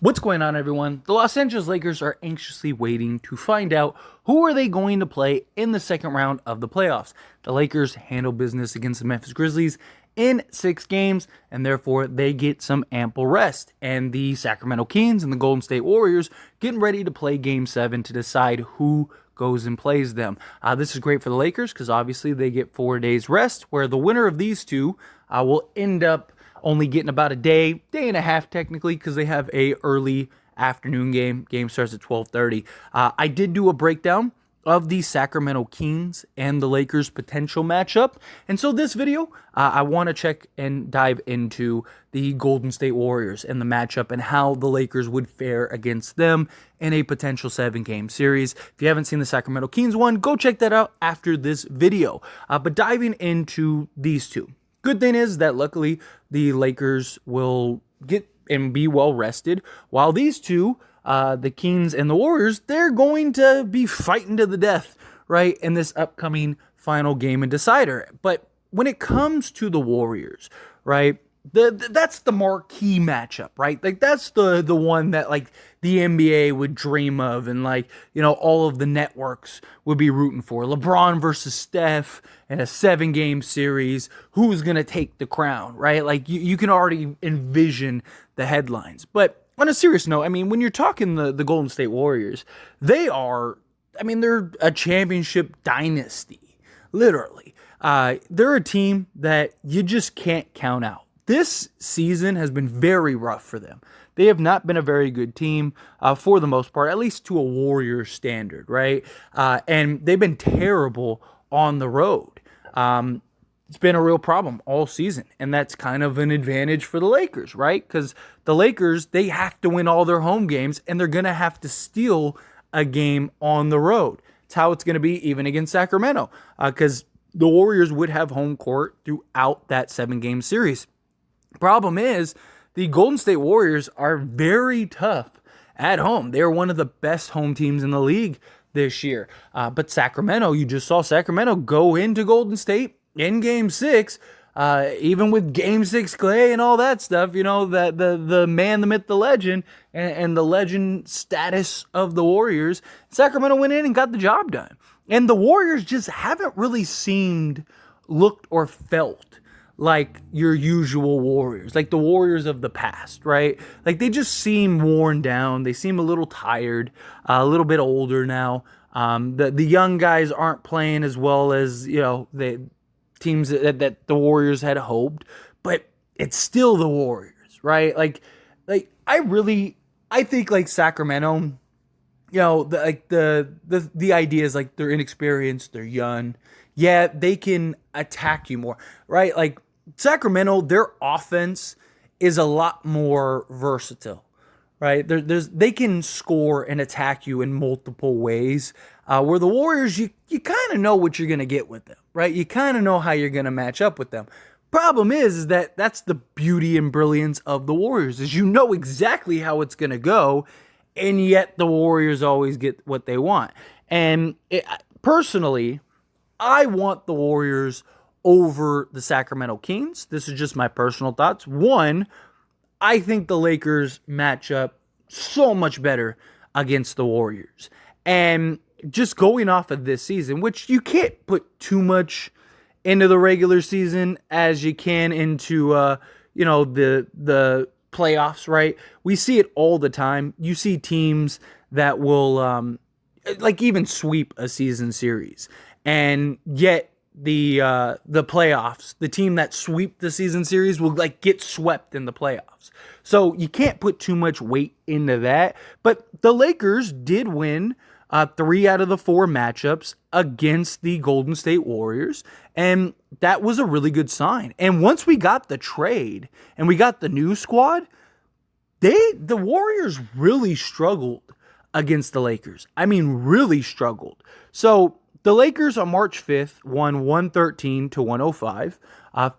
What's going on, everyone? The Los Angeles Lakers are anxiously waiting to find out who are they going to play in the second round of the playoffs. The Lakers handle business against the Memphis Grizzlies in 6 games, and therefore they get some ample rest. And the Sacramento Kings and the Golden State Warriors getting ready to play Game 7 to decide who goes and plays them. This is great for the Lakers because obviously they get 4 days rest, where the winner of these two will end up only getting about a day and a half technically, because they have a early afternoon game. Game starts at 12:30. I did do a breakdown of the Sacramento Kings and the Lakers potential matchup. And so this video, I want to check and dive into the Golden State Warriors and the matchup and how the Lakers would fare against them in a potential 7-game series. If you haven't seen the Sacramento Kings one, go check that out after this video. But diving into these two. Good thing is that luckily the Lakers will get and be well rested, while these two, the Kings and the Warriors, they're going to be fighting to the death, right, in this upcoming final game and decider. But when it comes to the Warriors, right, that's the marquee matchup, right? Like that's the one that like the NBA would dream of, and like, you know, all of the networks would be rooting for. LeBron versus Steph in a 7-game series. Who's gonna take the crown, right? Like you can already envision the headlines. But on a serious note, I mean, when you're talking the Golden State Warriors, they are, I mean, they're a championship dynasty, literally. They're a team that you just can't count out. This season has been very rough for them. They have not been a very good team for the most part, at least to a Warriors standard, right? And they've been terrible on the road. It's been a real problem all season, and that's kind of an advantage for the Lakers, right? Because the Lakers, they have to win all their home games, and they're going to have to steal a game on the road. It's how it's going to be even against Sacramento, because the Warriors would have home court throughout that 7-game series. Problem is, the Golden State Warriors are very tough at home. They're one of the best home teams in the league this year. But Sacramento, you just saw Sacramento go into Golden State in Game 6, even with Game 6 Clay and all that stuff, you know, that the man, the myth, the legend, and the legend status of the Warriors. Sacramento went in and got the job done. And the Warriors just haven't really looked or felt like your usual Warriors, like the Warriors of the past, right? Like they just seem worn down. They seem a little tired, a little bit older now. The young guys aren't playing as well as, you know, the teams that the Warriors had hoped, but it's still the Warriors, right? Like I think like Sacramento, you know, the idea is like they're inexperienced, they're young. Yeah, they can attack you more, right? Like Sacramento, their offense is a lot more versatile, right? They can score and attack you in multiple ways. Where the Warriors, you kind of know what you're going to get with them, right? You kind of know how you're going to match up with them. Problem is that that's the beauty and brilliance of the Warriors, is you know exactly how it's going to go, and yet the Warriors always get what they want. And personally, I want the Warriors over the Sacramento Kings. This is just my personal thoughts. One, I think the Lakers match up so much better against the Warriors. And just going off of this season, which you can't put too much into the regular season as you can into the playoffs, right? We see it all the time. You see teams that will like even sweep a season series, and yet the playoffs, the team that sweep the season series will like get swept in the playoffs. So you can't put too much weight into that. But the Lakers did win 3 out of the 4 matchups against the Golden State Warriors, and that was a really good sign. And once we got the trade and we got the new squad, the Warriors really struggled against the Lakers. I mean, really struggled. So the Lakers on March 5th won 113 to 105.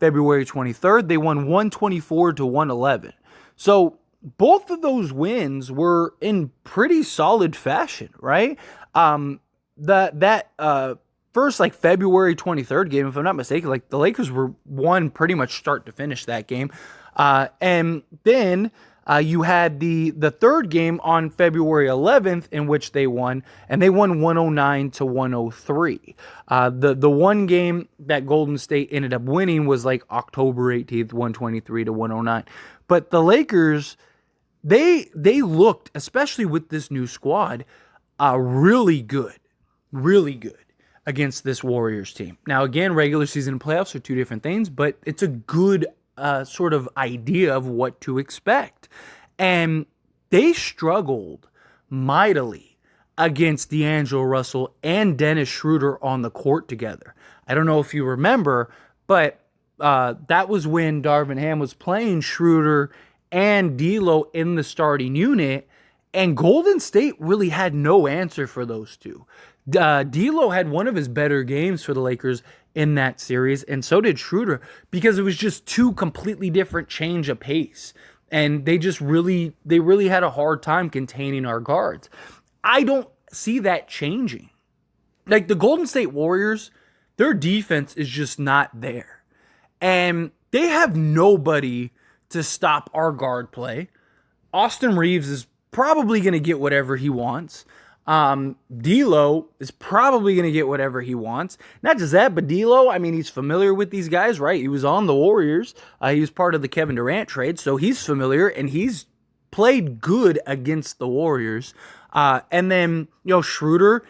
February 23rd, they won 124 to 111. So both of those wins were in pretty solid fashion, right? That first like February 23rd game, if I'm not mistaken, like the Lakers won pretty much start to finish that game. And then You had the third game on February 11th in which they won, and they won 109 to 103. The one game that Golden State ended up winning was like October 18th, 123 to 109. But the Lakers, they looked, especially with this new squad, really good against this Warriors team. Now, again, regular season and playoffs are two different things, but it's a good sort of idea of what to expect. And they struggled mightily against D'Angelo Russell and Dennis Schroeder on the court together. I don't know if you remember, but that was when Darvin Ham was playing Schroeder and D'Lo in the starting unit, and Golden State really had no answer for those two. D'Lo had one of his better games for the Lakers in that series, and so did Schroeder, because it was just two completely different change of pace, and they really had a hard time containing our guards. I don't see that changing. Like, the Golden State Warriors, their defense is just not there, and they have nobody to stop our guard play. Austin Reeves is probably going to get whatever he wants. D'Lo is probably going to get whatever he wants. Not just that, but D'Lo, I mean, he's familiar with these guys, right? He was on the Warriors. He was part of the Kevin Durant trade, so he's familiar, and he's played good against the Warriors. And then, Schroeder,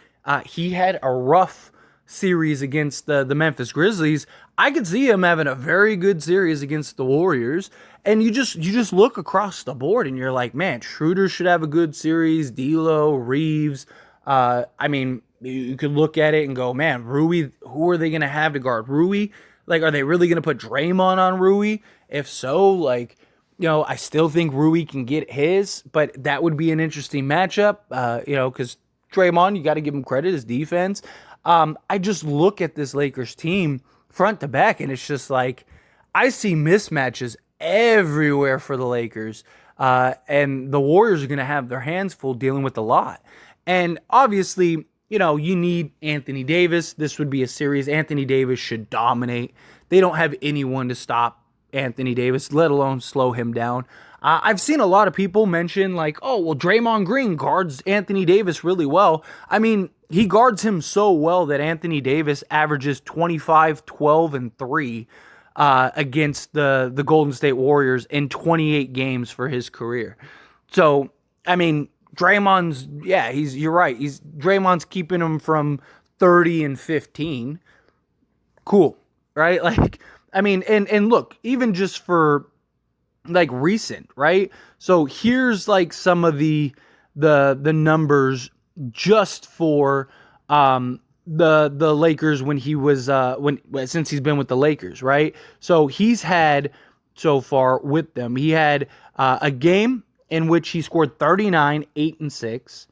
he had a rough series against the Memphis Grizzlies. I could see him having a very good series against the Warriors. And you just look across the board and you're like, man, Schroeder should have a good series. D'Lo, Reeves. I mean, you could look at it and go, man, Rui, who are they going to have to guard Rui? Like, are they really going to put Draymond on Rui? If so, I still think Rui can get his, but that would be an interesting matchup, because Draymond, you got to give him credit, his defense. I just look at this Lakers team front to back, and it's just like, I see mismatches everywhere for the Lakers, and the Warriors are going to have their hands full dealing with a lot. And obviously, you need Anthony Davis. This would be a series Anthony Davis should dominate. They don't have anyone to stop Anthony Davis, let alone slow him down. I've seen a lot of people mention Draymond Green guards Anthony Davis really well. I mean, he guards him so well that Anthony Davis averages 25, 12, and 3 against the Golden State Warriors in 28 games for his career. So, I mean, you're right. Draymond's keeping him from 30 and 15. Cool, right? And look, even just for recent, right? So here's some of the numbers just for the Lakers when he was since he's been with the Lakers, right? So he's had so far with them, he had a game in which he scored 39, 8 and 6.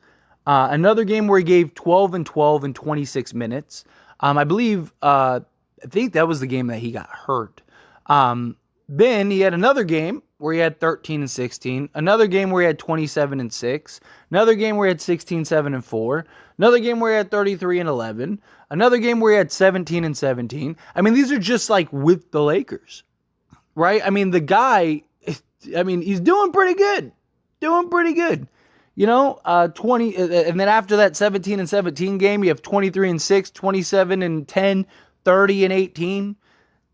Another game where he gave 12 and 12 in 26 minutes. I think that was the game that he got hurt. Then he had another game where he had 13 and 16. Another game where he had 27 and 6. Another game where he had 16, 7 and 4. Another game where he had 33 and 11. Another game where he had 17 and 17. I mean, these are just with the Lakers, right? I mean, the guy, he's doing pretty good. 20, and then after that 17 and 17 game, you have 23 and 6, 27 and 10, 30 and 18.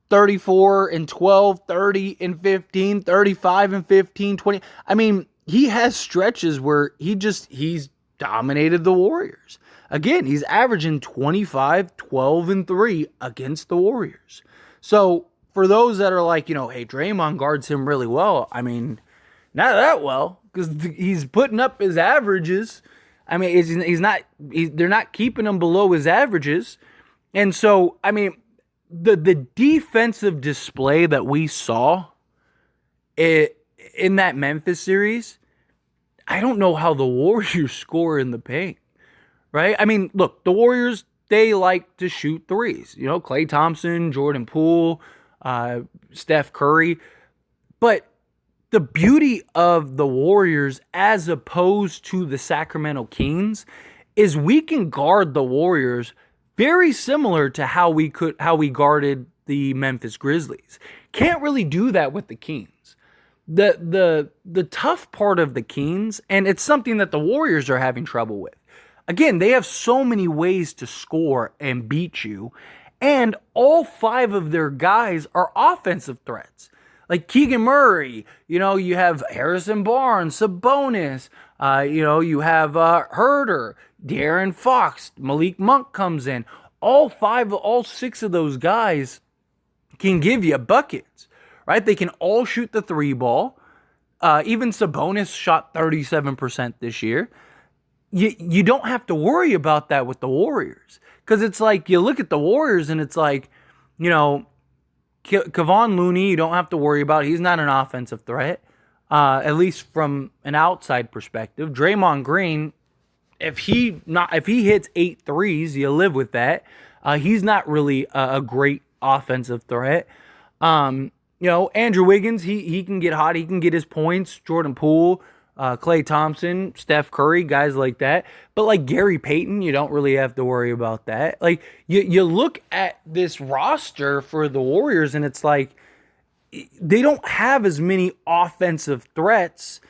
34 and 12, 30 and 15, 35 and 15, 20. I mean, he has stretches where he's dominated the Warriors. Again, he's averaging 25, 12 and 3 against the Warriors. So for those that are hey, Draymond guards him really well. I mean, not that well, because he's putting up his averages. I mean, they're not keeping him below his averages. And so, I mean, the defensive display that we saw in that Memphis series, I don't know how the Warriors score in the paint, right? I mean, look, the Warriors, they like to shoot threes. Klay Thompson, Jordan Poole, Steph Curry. But the beauty of the Warriors as opposed to the Sacramento Kings is we can guard the Warriors very similar to how we guarded the Memphis Grizzlies. Can't really do that with the Kings. The tough part of the Kings, and it's something that the Warriors are having trouble with. Again, they have so many ways to score and beat you, and all five of their guys are offensive threats. Like Keegan Murray, you have Harrison Barnes, Sabonis, you have Herder, De'Aaron Fox, Malik Monk comes in. All six of those guys can give you buckets, right? They can all shoot the three ball. Even Sabonis shot 37% this year. You don't have to worry about that with the Warriors. Because it's like, you look at the Warriors and it's like, Kevon Looney, you don't have to worry about. He's not an offensive threat, at least from an outside perspective. Draymond Green, if he hits 8 threes, you live with that. He's not really a great offensive threat. Andrew Wiggins, he can get hot. He can get his points. Jordan Poole, Klay Thompson, Steph Curry, guys like that. But like Gary Payton, you don't really have to worry about that. Like you look at this roster for the Warriors and it's like they don't have as many offensive threats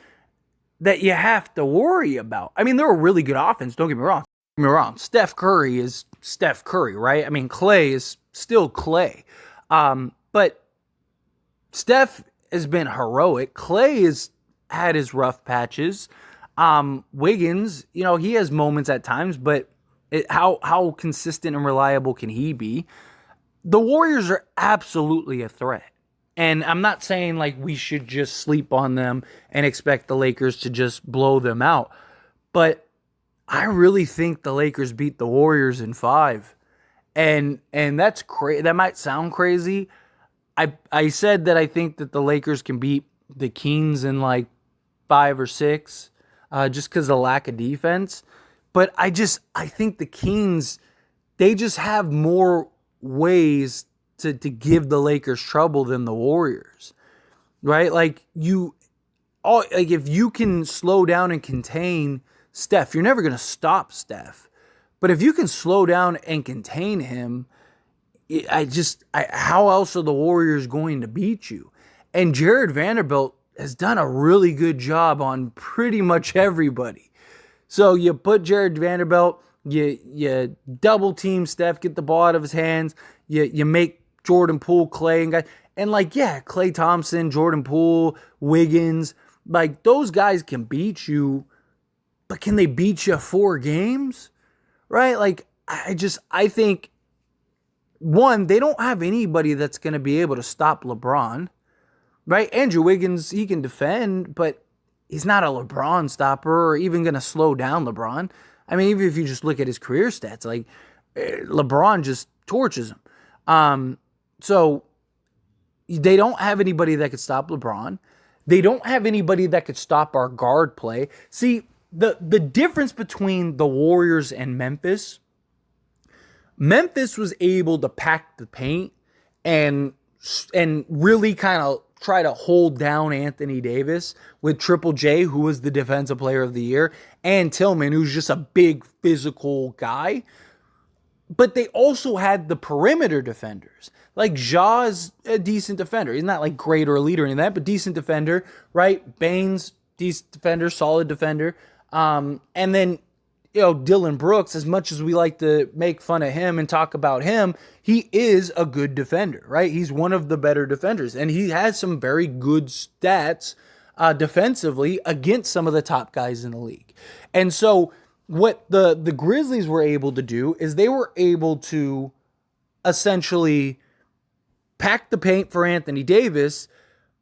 that you have to worry about. I mean, they're a really good offense, don't get me wrong. Don't get me wrong. Steph Curry is Steph Curry, right? I mean, Klay is still Klay. But Steph has been heroic. Klay has had his rough patches. Wiggins, he has moments at times, but how consistent and reliable can he be? The Warriors are absolutely a threat. And I'm not saying like we should just sleep on them and expect the Lakers to just blow them out. But I really think the Lakers beat the Warriors in 5. And that's crazy. That might sound crazy. I said that I think that the Lakers can beat the Kings in like 5 or 6, just because of the lack of defense. But I think the Kings, they just have more ways to give the Lakers trouble than the Warriors, right? Like if you can slow down and contain Steph, you're never going to stop Steph. But if you can slow down and contain him, how else are the Warriors going to beat you? And Jared Vanderbilt has done a really good job on pretty much everybody. So you put Jared Vanderbilt, you double team Steph, get the ball out of his hands, you make Jordan Poole, Klay, and guys, and Klay Thompson, Jordan Poole, Wiggins, like those guys can beat you, but can they beat you 4 games? Right? Like I think one, they don't have anybody that's going to be able to stop LeBron. Right? Andrew Wiggins, he can defend, but he's not a LeBron stopper or even going to slow down LeBron. I mean, even if you just look at his career stats, like LeBron just torches him. So they don't have anybody that could stop LeBron. They don't have anybody that could stop our guard play. See, the difference between the Warriors and Memphis was able to pack the paint and really kind of try to hold down Anthony Davis with Triple J, who was the Defensive Player of the Year, and Tillman, who's just a big physical guy. But they also had the perimeter defenders. Like Ja is a decent defender. He's not like great or a leader in that, but decent defender, right? Baines, decent defender, solid defender. And then, Dylan Brooks, as much as we like to make fun of him and talk about him, he is a good defender, right? He's one of the better defenders, and he has some very good stats defensively against some of the top guys in the league. And so what the Grizzlies were able to do is they were able to essentially pack the paint for Anthony Davis,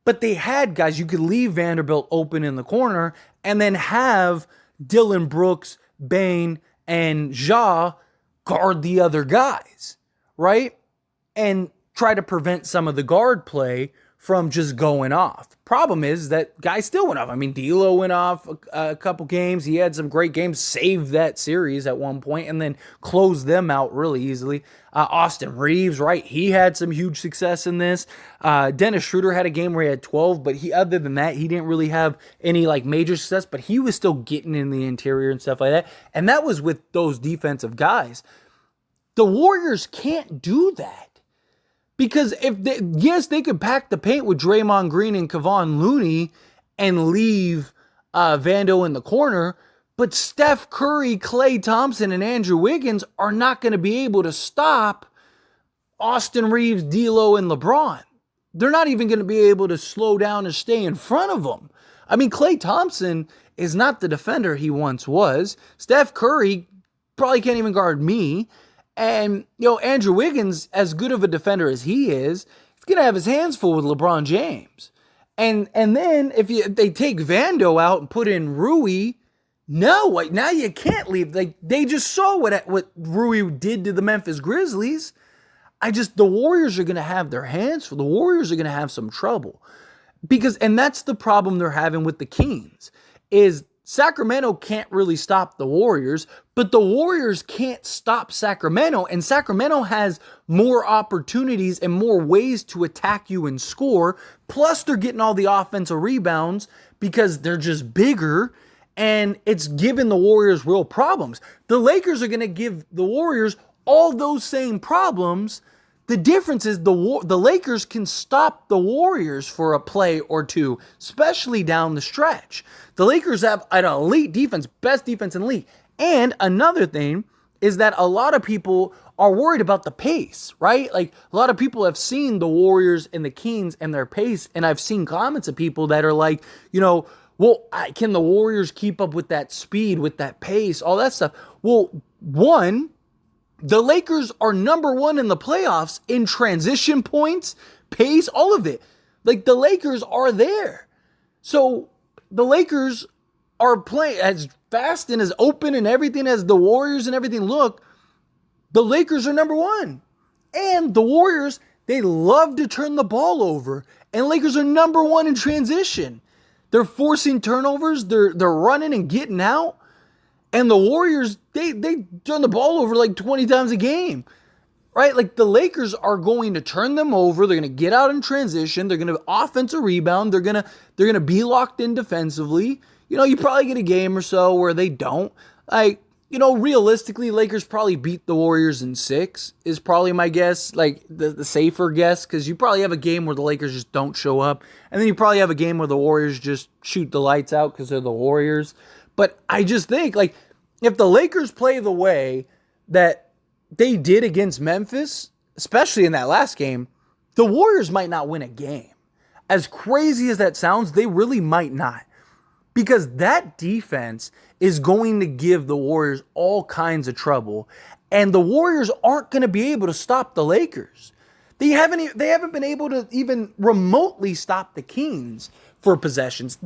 but they had guys, you could leave Vanderbilt open in the corner and then have Dylan Brooks, Bane, and Ja guard the other guys, right? And try to prevent some of the guard play from just going off. Problem is that guys still went off. I mean, D'Lo went off a couple games. He had some great games, saved that series at one point, and then closed them out really easily. Austin Reeves, right? He had some huge success in this. Dennis Schroeder had a game where he had 12, but other than that, he didn't really have any like major success, but he was still getting in the interior and stuff like that. And that was with those defensive guys. The Warriors can't do that. Because yes, they could pack the paint with Draymond Green and Kevon Looney and leave Vando in the corner, but Steph Curry, Klay Thompson, and Andrew Wiggins are not going to be able to stop Austin Reeves, D'Lo, and LeBron. They're not even going to be able to slow down or stay in front of them. I mean, Klay Thompson is not the defender he once was. Steph Curry probably can't even guard me. And, Andrew Wiggins, as good of a defender as he is, he's going to have his hands full with LeBron James. And then if they take Vando out and put in Rui, now you can't leave. Like, they just saw what Rui did to the Memphis Grizzlies. The Warriors are going to have their hands full. The Warriors are going to have some trouble. And that's the problem they're having with the Kings, is Sacramento can't really stop the Warriors, but the Warriors can't stop Sacramento, and Sacramento has more opportunities and more ways to attack you and score, plus they're getting all the offensive rebounds because they're just bigger, and it's giving the Warriors real problems. The Lakers are going to give the Warriors all those same problems. The difference is the Lakers can stop the Warriors for a play or two, especially down the stretch. The Lakers have an elite defense, best defense in the league. And another thing is that a lot of people are worried about the pace, right? Like, a lot of people have seen the Warriors and the Kings and their pace, and I've seen comments of people that are like, can the Warriors keep up with that speed, with that pace, all that stuff? Well, one, the Lakers are number one in the playoffs in transition points, pace, all of it. Like, the Lakers are there. So the Lakers are playing as fast and as open and everything as the Warriors and everything look. The Lakers are number one. And the Warriors, they love to turn the ball over. And Lakers are number one in transition. They're forcing turnovers. They're running and getting out. And the Warriors, they turn the ball over like 20 times a game, right? Like, the Lakers are going to turn them over. They're going to get out in transition. They're going to offensive rebound. They're going to be locked in defensively. You probably get a game or so where they don't. Like, realistically, Lakers probably beat the Warriors in 6 is probably my guess, like the safer guess, because you probably have a game where the Lakers just don't show up. And then you probably have a game where the Warriors just shoot the lights out because they're the Warriors. But I just think, like, if the Lakers play the way that they did against Memphis, especially in that last game, the Warriors might not win a game. As crazy as that sounds, they really might not. Because that defense is going to give the Warriors all kinds of trouble. And the Warriors aren't going to be able to stop the Lakers. They haven't been able to even remotely stop the Kings for possessions.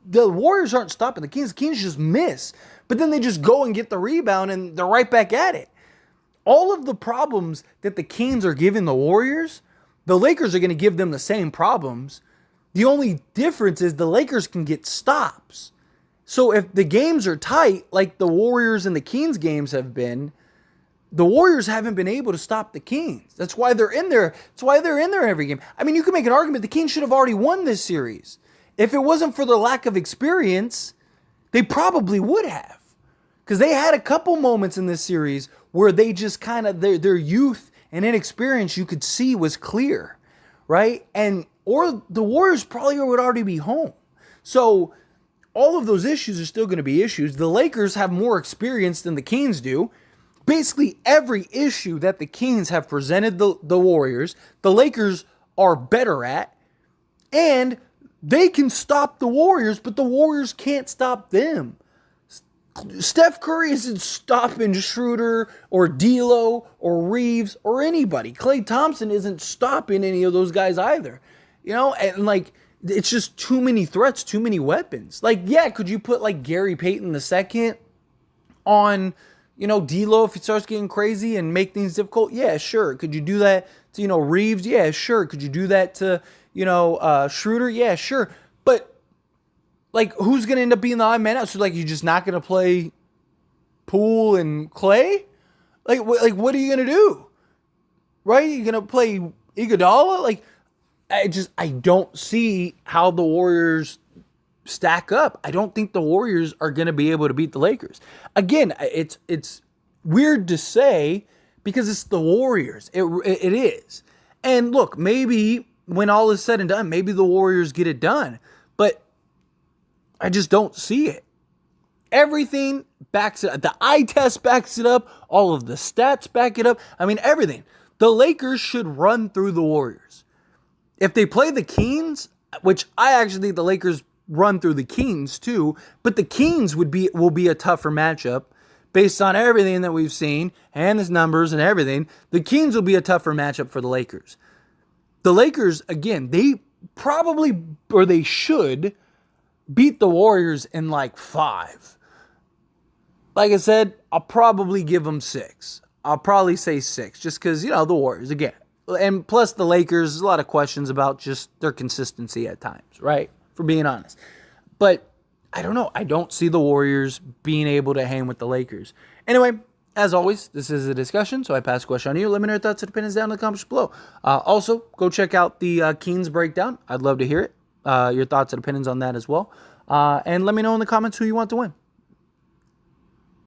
The Warriors aren't stopping the Kings. The Kings just miss. But then they just go and get the rebound and they're right back at it. All of the problems that the Kings are giving the Warriors, the Lakers are going to give them the same problems. The only difference is the Lakers can get stops. So if the games are tight, like the Warriors and the Kings games have been, the Warriors haven't been able to stop the Kings. That's why they're in there. That's why they're in there every game. I mean, you can make an argument the Kings should have already won this series. If it wasn't for the lack of experience, they probably would have. Because they had a couple moments in this series where they just kind of, their youth and inexperience you could see was clear, right? Or the Warriors probably would already be home. So all of those issues are still going to be issues. The Lakers have more experience than the Kings do. Basically every issue that the Kings have presented the Warriors, the Lakers are better at. And they can stop the Warriors, but the Warriors can't stop them. Steph Curry isn't stopping Schroeder or D'Lo or Reeves or anybody. Klay Thompson isn't stopping any of those guys either. And like, it's just too many threats, too many weapons. Like, yeah, could you put like Gary Payton II on, D'Lo if he starts getting crazy and make things difficult? Yeah, sure. Could you do that to, Reeves? Yeah, sure. Could you do that to, Schroeder? Yeah, sure. But like, who's going to end up being the odd man out? So like, you're just not going to play Poole and Klay? Like what are you going to do? Right? You're going to play Iguodala? Like, I don't see how the Warriors stack up. I don't think the Warriors are going to be able to beat the Lakers. Again, it's weird to say because it's the Warriors. It is. And look, maybe when all is said and done, maybe the Warriors get it done. But I just don't see it. Everything backs it up. The eye test backs it up. All of the stats back it up. I mean, everything. The Lakers should run through the Warriors. If they play the Kings, which I actually think the Lakers run through the Kings too, but the Kings will be a tougher matchup based on everything that we've seen and his numbers and everything. The Kings will be a tougher matchup for the Lakers. The Lakers, again, they probably, or they should, beat the Warriors in like 5. Like I said, I'll probably give them 6. I'll probably say 6 just because, the Warriors, again. And plus the Lakers, there's a lot of questions about just their consistency at times, right? For being honest. But I don't know. I don't see the Warriors being able to hang with the Lakers. Anyway, as always, this is a discussion, so I pass the question on to you. Let me know your thoughts and opinions down in the comments below. Also, go check out the Kings breakdown. I'd love to hear it. Your thoughts and opinions on that as well. And let me know in the comments who you want to win.